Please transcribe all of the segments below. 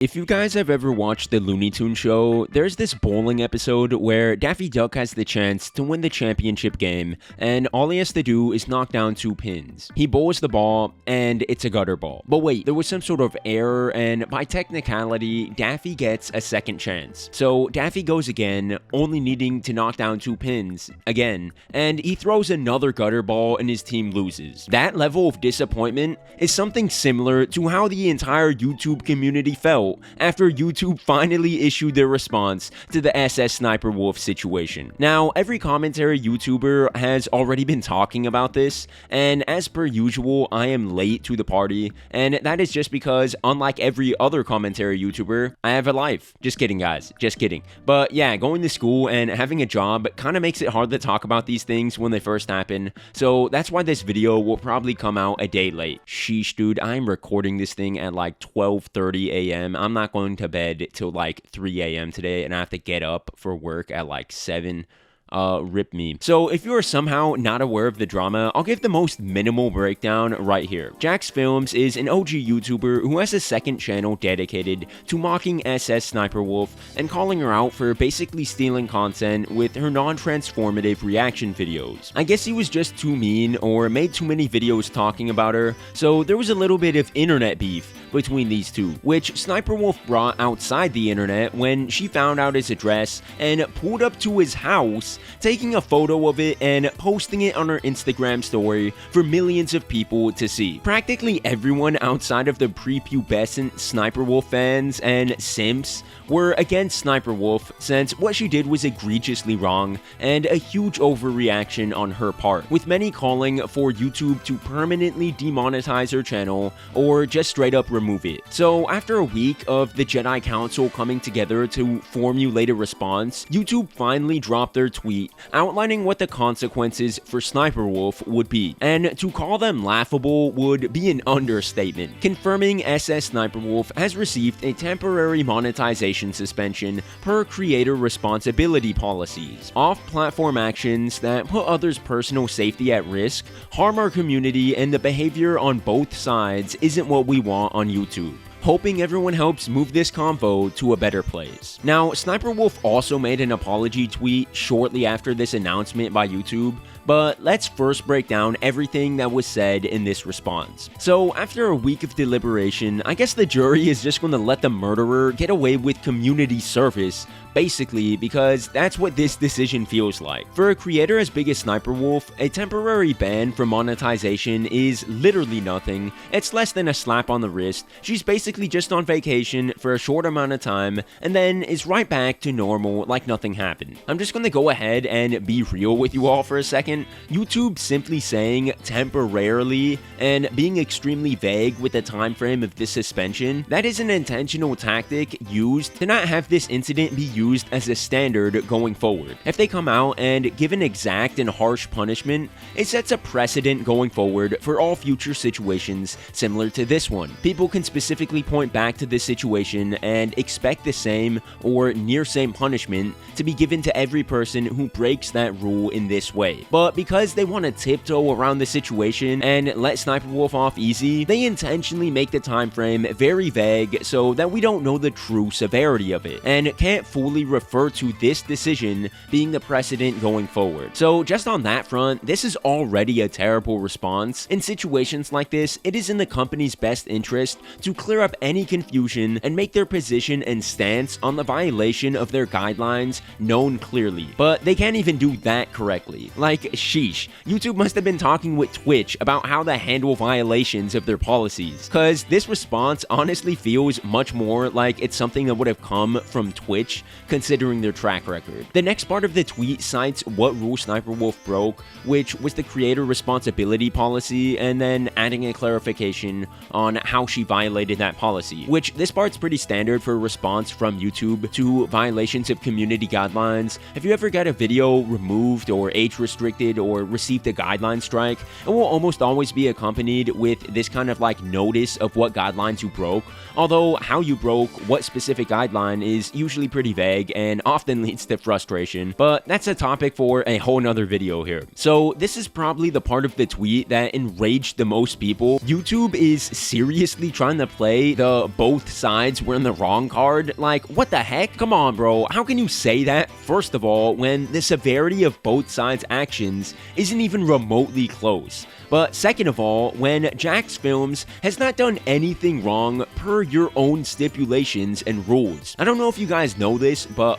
If you guys have ever watched the Looney Tunes show, there's this bowling episode where Daffy Duck has the chance to win the championship game, and all he has to do is knock down 2 pins. He bowls the ball, and it's a gutter ball. But wait, there was some sort of error, and by technicality, Daffy gets a second chance. So Daffy goes again, only needing to knock down 2 pins again, and he throws another gutter ball and his team loses. That level of disappointment is something similar to how the entire YouTube community felt after YouTube finally issued their response to the SSSniperWolf situation. Now, every commentary YouTuber has already been talking about this, and as per usual, I am late to the party, and that is just because, unlike every other commentary YouTuber, I have a life. Just kidding, guys. Just kidding. But yeah, going to school and having a job kind of makes it hard to talk about these things when they first happen, so that's why this video will probably come out a day late. Sheesh, dude, I'm recording this thing at like 12:30 a.m. I'm not going to bed till like 3 a.m. today, and I have to get up for work at like 7. Rip me. So if you are somehow not aware of the drama, I'll give the most minimal breakdown right here. Jax Films is an OG YouTuber who has a second channel dedicated to mocking SSSniperWolf and calling her out for basically stealing content with her non-transformative reaction videos. I guess he was just too mean or made too many videos talking about her, so there was a little bit of internet beef between these two, which SniperWolf brought outside the internet when she found out his address and pulled up to his house, taking a photo of it and posting it on her Instagram story for millions of people to see. Practically everyone outside of the prepubescent SniperWolf fans and simps were against SniperWolf, since what she did was egregiously wrong and a huge overreaction on her part, with many calling for YouTube to permanently demonetize her channel or just straight up remove it. So after a week of the Jedi Council coming together to formulate a response, YouTube finally dropped their tweet outlining what the consequences for SniperWolf would be, and to call them laughable would be an understatement, confirming SSSniperWolf has received a temporary monetization suspension per creator responsibility policies. Off-platform actions that put others' personal safety at risk, harm our community, and the behavior on both sides isn't what we want on YouTube. Hoping everyone helps move this convo to a better place. Now, SniperWolf also made an apology tweet shortly after this announcement by YouTube, but let's first break down everything that was said in this response. So, after a week of deliberation, I guess the jury is just going to let the murderer get away with community service, basically, because that's what this decision feels like. For a creator as big as SniperWolf, a temporary ban from monetization is literally nothing. It's less than a slap on the wrist. She's basically just on vacation for a short amount of time, and then is right back to normal like nothing happened. I'm just gonna go ahead and be real with you all for a second. YouTube simply saying temporarily and being extremely vague with the time frame of this suspension, that is an intentional tactic used to not have this incident be used as a standard going forward. If they come out and give an exact and harsh punishment, it sets a precedent going forward for all future situations similar to this one. People can specifically point back to this situation and expect the same or near same punishment to be given to every person who breaks that rule in this way. But because they want to tiptoe around the situation and let SniperWolf off easy, they intentionally make the time frame very vague so that we don't know the true severity of it, and can't fully refer to this decision being the precedent going forward. So just on that front, this is already a terrible response. In situations like this, it is in the company's best interest to clear up any confusion and make their position and stance on the violation of their guidelines known clearly. But they can't even do that correctly. Like, sheesh, YouTube must have been talking with Twitch about how to handle violations of their policies, cause this response honestly feels much more like it's something that would have come from Twitch, considering their track record. The next part of the tweet cites what rule SniperWolf broke, which was the creator responsibility policy, and then adding a clarification on how she violated that policy, which this part's pretty standard for a response from YouTube to violations of community guidelines. If you ever get a video removed or age restricted infracted or received a guideline strike, it will almost always be accompanied with this kind of like notice of what guidelines you broke, although how you broke what specific guideline is usually pretty vague and often leads to frustration, but that's a topic for a whole nother video here. So this is probably the part of the tweet that enraged the most people. YouTube is seriously trying to play the both sides were in the wrong card. Like, what the heck? Come on, bro. How can you say that, first of all, when the severity of both sides' actions isn't even remotely close? But second of all, when Jax Films has not done anything wrong per your own stipulations and rules. I don't know if you guys know this, but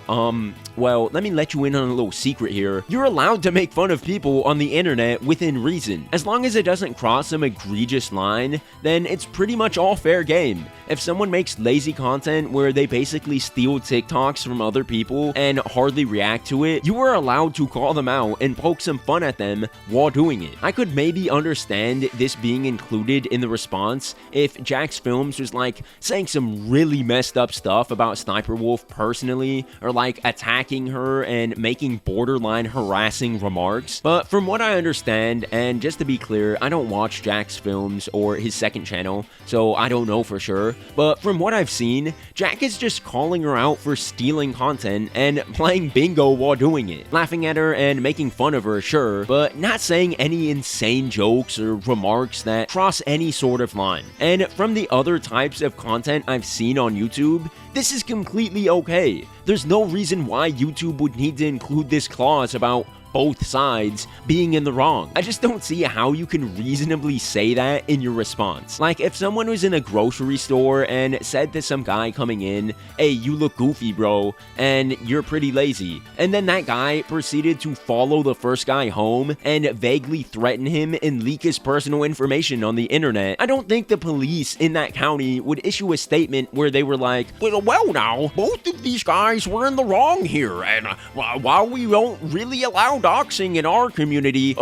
well, let me let you in on a little secret here. You're allowed to make fun of people on the internet within reason. As long as it doesn't cross some egregious line, then it's pretty much all fair game. If someone makes lazy content where they basically steal TikToks from other people and hardly react to it, you are allowed to call them out and poke some fun at them while doing it. I could maybe understand this being included in the response if Jax Films was like saying some really messed up stuff about SinperWolf personally, or like attacking her and making borderline harassing remarks. But from what I understand, and just to be clear, I don't watch Jax Films or his second channel, so I don't know for sure, but from what I've seen, Jack is just calling her out for stealing content and playing bingo while doing it, laughing at her and making fun of her, sure, but not saying any insane jokes or remarks that cross any sort of line. And from the other types of content I've seen on YouTube, this is completely okay. There's no reason why YouTube would need to include this clause about both sides being in the wrong. I just don't see how you can reasonably say that in your response. Like, if someone was in a grocery store and said to some guy coming in, "Hey, you look goofy, bro, and you're pretty lazy," and then that guy proceeded to follow the first guy home and vaguely threaten him and leak his personal information on the internet, I don't think the police in that county would issue a statement where they were like, well now, both of these guys were in the wrong here, and while we don't really allow doxing in our community,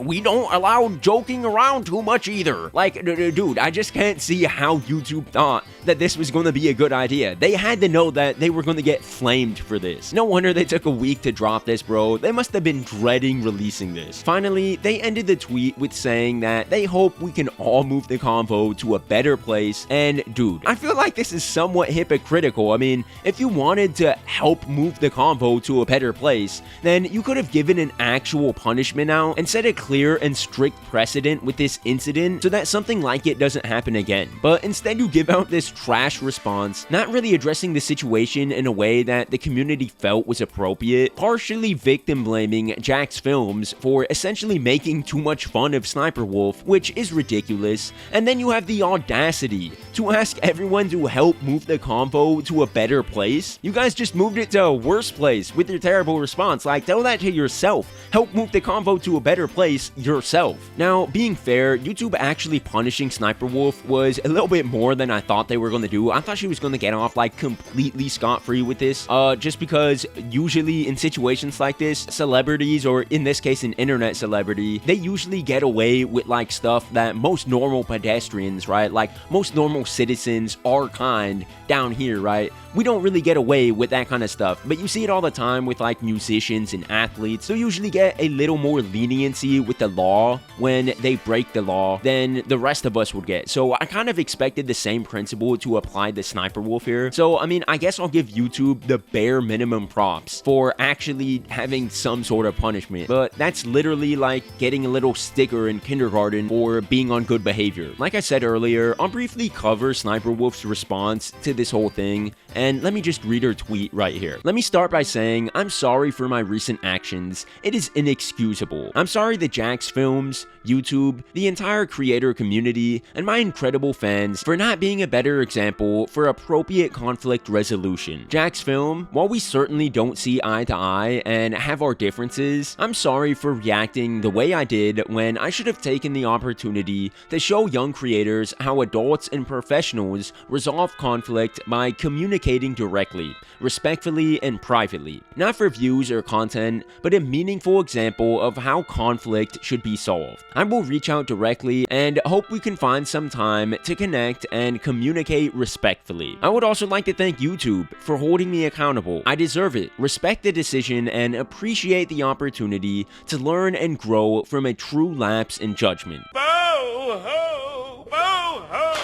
we don't allow joking around too much either. Like, dude, I just can't see how YouTube thought that this was going to be a good idea. They had to know that they were going to get flamed for this. No wonder they took a week to drop this, bro. They must have been dreading releasing this. Finally, they ended the tweet with saying that they hope we can all move the convo to a better place. And dude, I feel like this is somewhat hypocritical. I mean, if you wanted to help move the convo to a better place, then you could have given an actual punishment out and set a clear and strict precedent with this incident so that something like it doesn't happen again. But instead you give out this trash response, not really addressing the situation in a way that the community felt was appropriate, partially victim blaming Jax Films for essentially making too much fun of SinperWolf, which is ridiculous, and then you have the audacity to ask everyone to help move the convo to a better place. You guys just moved it to a worse place with your terrible response. Like, tell that to yourself. Help move the convo to a better place yourself. Now, being fair, YouTube actually punishing SinperWolf was a little bit more than I thought they were going to do. I thought she was going to get off like completely scot-free with this, just because usually in situations like this, celebrities, or in this case an internet celebrity, they usually get away with like stuff that most normal pedestrians, right, like most normal citizens are kind down here, right? We don't really get away with that kind of stuff, but you see it all the time with like musicians and athletes. They usually get a little more leniency with the law when they break the law than the rest of us would get. So I kind of expected the same principle to apply to SinperWolf here. So I mean, I guess I'll give YouTube the bare minimum props for actually having some sort of punishment, but that's literally like getting a little sticker in kindergarten for being on good behavior. Like I said earlier, I'll briefly cover SinperWolf's response to this whole thing, and let me just read her tweet right here. Let me start by saying, I'm sorry for my recent actions. It is inexcusable. I'm sorry that Jax Films, YouTube, the entire creator community, and my incredible fans for not being a better example for appropriate conflict resolution. Jax Film, while we certainly don't see eye to eye and have our differences, I'm sorry for reacting the way I did when I should have taken the opportunity to show young creators how adults and professionals resolve conflict by communicating directly, respectfully, and privately. Not for views or content, but immediately meaningful example of how conflict should be solved. I will reach out directly and hope we can find some time to connect and communicate respectfully. I would also like to thank YouTube for holding me accountable. I deserve it. Respect the decision and appreciate the opportunity to learn and grow from a true lapse in judgment. Bo-ho! Bo-ho!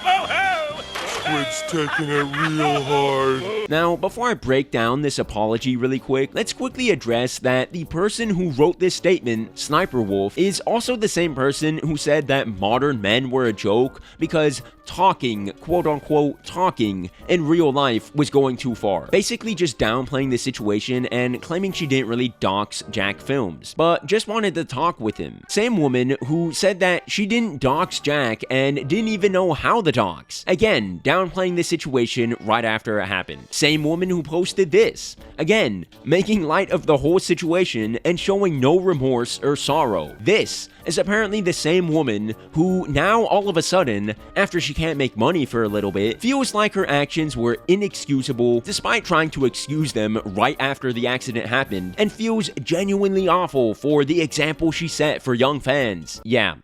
Bo-ho! Squid's taking it real hard. Now, before I break down this apology really quick, let's quickly address that the person who wrote this statement, SinperWolf, is also the same person who said that modern men were a joke because talking, quote-unquote talking, in real life was going too far. Basically just downplaying the situation and claiming she didn't really dox Jack Films, but just wanted to talk with him. Same woman who said that she didn't dox Jack and didn't even know how to dox. Again, downplaying the situation right after it happened. Same woman who posted this. Again, making light of the whole situation and showing no remorse or sorrow. This is apparently the same woman who now all of a sudden, after she can't make money for a little bit, feels like her actions were inexcusable despite trying to excuse them right after the accident happened, and feels genuinely awful for the example she set for young fans. Yeah.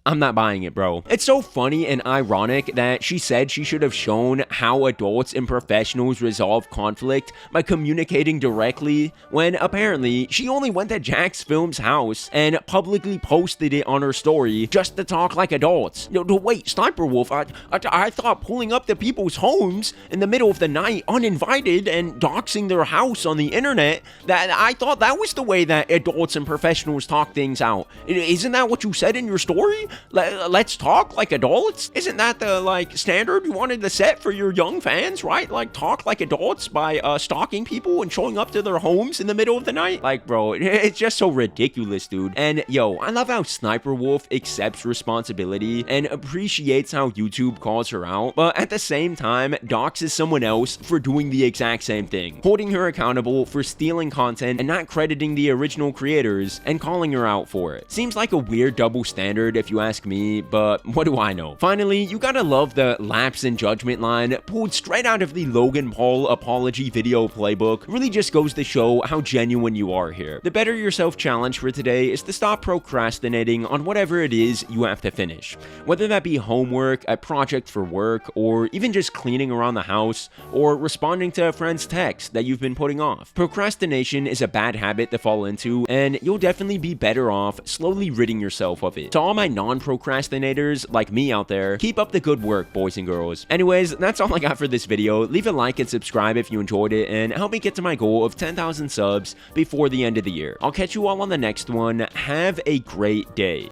I'm not buying it, bro. It's so funny and ironic that she said she should have shown how adults and professionals resolve conflict by communicating directly, when apparently she only went to Jack's Film's house and publicly posted it on her story just to talk like adults. No, wait, SinperWolf, I thought pulling up to people's homes in the middle of the night uninvited and doxing their house on the internet, I thought that was the way that adults and professionals talk things out. Isn't that what you said in your story? Let's talk like adults? Isn't that the, standard you wanted to set for your young fans, right? Like, talk like adults by, stalking people and showing up to their homes in the middle of the night? Like, bro, it's just so ridiculous, dude. And, yo, I love how SinperWolf accepts responsibility and appreciates how YouTube calls her out, but at the same time, doxes someone else for doing the exact same thing, holding her accountable for stealing content and not crediting the original creators and calling her out for it. Seems like a weird double standard if you ask me, but what do I know? Finally, you gotta love the lapse in judgment line pulled straight out of the Logan Paul apology video playbook. Really just goes to show how genuine you are here. The better yourself challenge for today is to stop procrastinating on whatever it is you have to finish. Whether that be homework, a project for work, or even just cleaning around the house, or responding to a friend's text that you've been putting off. Procrastination is a bad habit to fall into, and you'll definitely be better off slowly ridding yourself of it. To all my non-procrastinators like me out there, keep up the good work, boys and girls. Anyways, that's all I got for this video. Leave a like and subscribe if you enjoyed it, and help me get to my goal of 10,000 subs before the end of the year. I'll catch you all on the next one. Have a great day.